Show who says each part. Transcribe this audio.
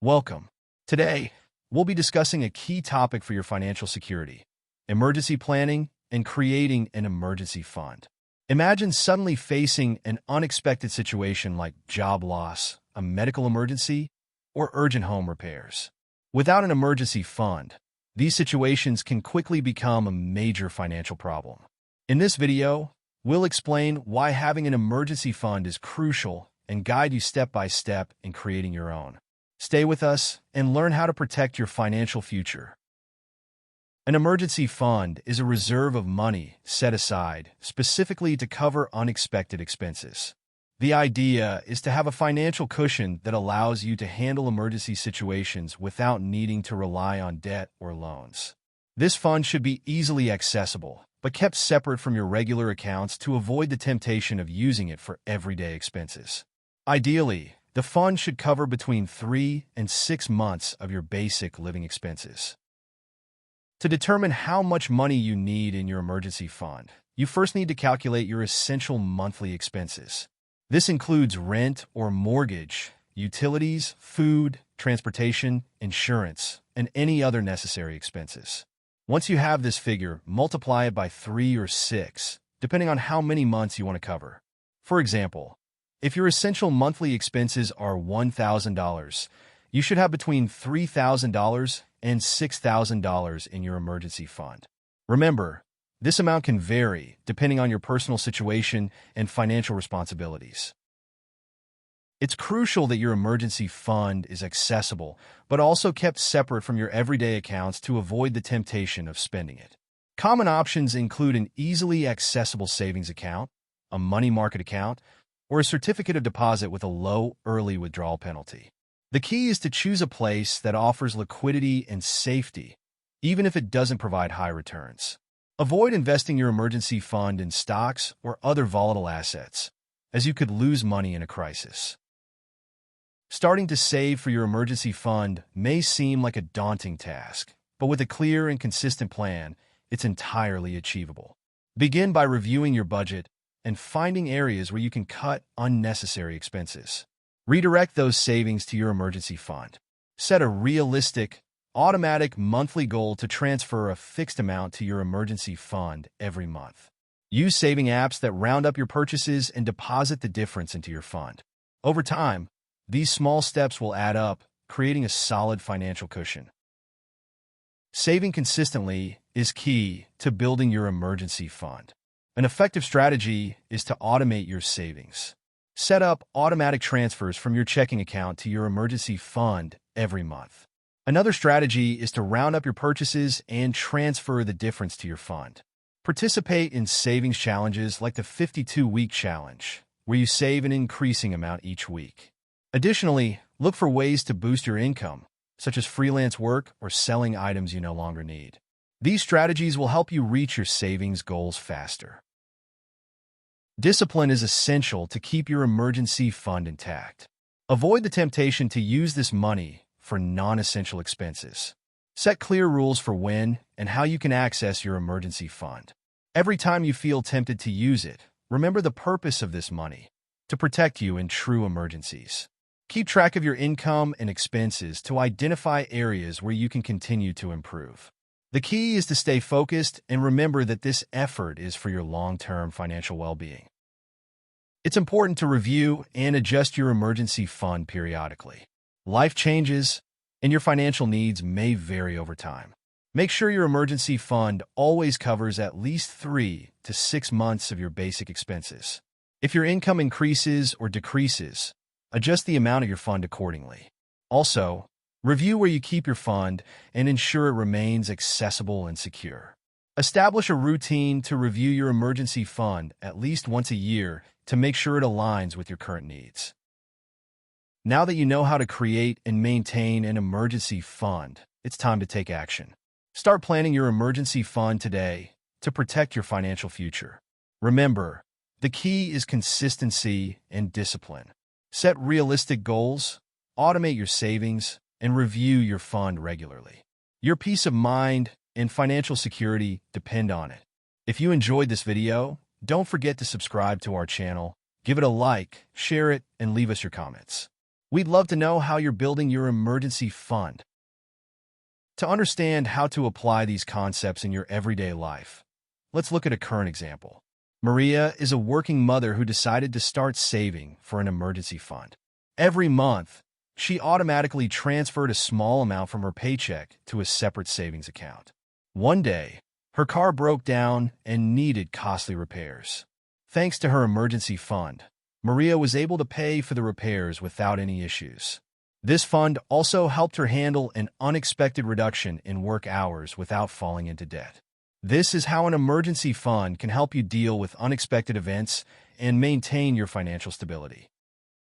Speaker 1: Welcome. Today, we'll be discussing a key topic for your financial security: emergency planning and creating an emergency fund. Imagine suddenly facing an unexpected situation like job loss, a medical emergency, or urgent home repairs. Without an emergency fund, these situations can quickly become a major financial problem. In this video, we'll explain why having an emergency fund is crucial and guide you step by step in creating your own. Stay with us and learn how to protect your financial future. An emergency fund is a reserve of money set aside specifically to cover unexpected expenses. The idea is to have a financial cushion that allows you to handle emergency situations without needing to rely on debt or loans. This fund should be easily accessible, but kept separate from your regular accounts to avoid the temptation of using it for everyday expenses. Ideally, the fund should cover between 3 and 6 months of your basic living expenses. To determine how much money you need in your emergency fund, you first need to calculate your essential monthly expenses. This includes rent or mortgage, utilities, food, transportation, insurance, and any other necessary expenses. Once you have this figure, multiply it by 3 or 6, depending on how many months you want to cover. For example, if your essential monthly expenses are $1,000, you should have between $3,000 and $6,000 in your emergency fund. Remember, this amount can vary depending on your personal situation and financial responsibilities. It's crucial that your emergency fund is accessible, but also kept separate from your everyday accounts to avoid the temptation of spending it. Common options include an easily accessible savings account, a money market account, or a certificate of deposit with a low early withdrawal penalty. The key is to choose a place that offers liquidity and safety, even if it doesn't provide high returns. Avoid investing your emergency fund in stocks or other volatile assets, as you could lose money in a crisis. Starting to save for your emergency fund may seem like a daunting task, but with a clear and consistent plan, it's entirely achievable. Begin by reviewing your budget and finding areas where you can cut unnecessary expenses. Redirect those savings to your emergency fund. Set a realistic, automatic monthly goal to transfer a fixed amount to your emergency fund every month. Use saving apps that round up your purchases and deposit the difference into your fund. Over time, these small steps will add up, creating a solid financial cushion. Saving consistently is key to building your emergency fund. An effective strategy is to automate your savings. Set up automatic transfers from your checking account to your emergency fund every month. Another strategy is to round up your purchases and transfer the difference to your fund. Participate in savings challenges like the 52-week challenge, where you save an increasing amount each week. Additionally, look for ways to boost your income, such as freelance work or selling items you no longer need. These strategies will help you reach your savings goals faster. Discipline is essential to keep your emergency fund intact. Avoid the temptation to use this money for non-essential expenses. Set clear rules for when and how you can access your emergency fund. Every time you feel tempted to use it, remember the purpose of this money: to protect you in true emergencies. Keep track of your income and expenses to identify areas where you can continue to improve. The key is to stay focused and remember that this effort is for your long-term financial well-being. It's important to review and adjust your emergency fund periodically. Life changes, and your financial needs may vary over time. Make sure your emergency fund always covers at least 3 to 6 months of your basic expenses. If your income increases or decreases, adjust the amount of your fund accordingly. Also, review where you keep your fund and ensure it remains accessible and secure. Establish a routine to review your emergency fund at least once a year to make sure it aligns with your current needs. Now that you know how to create and maintain an emergency fund, it's time to take action. Start planning your emergency fund today to protect your financial future. Remember, the key is consistency and discipline. Set realistic goals, automate your savings, and review your fund regularly. Your peace of mind and financial security depend on it. If you enjoyed this video, don't forget to subscribe to our channel, give it a like, share it, and leave us your comments. We'd love to know how you're building your emergency fund. To understand how to apply these concepts in your everyday life, let's look at a current example. Maria is a working mother who decided to start saving for an emergency fund. Every month, she automatically transferred a small amount from her paycheck to a separate savings account. One day, her car broke down and needed costly repairs. Thanks to her emergency fund, Maria was able to pay for the repairs without any issues. This fund also helped her handle an unexpected reduction in work hours without falling into debt. This is how an emergency fund can help you deal with unexpected events and maintain your financial stability.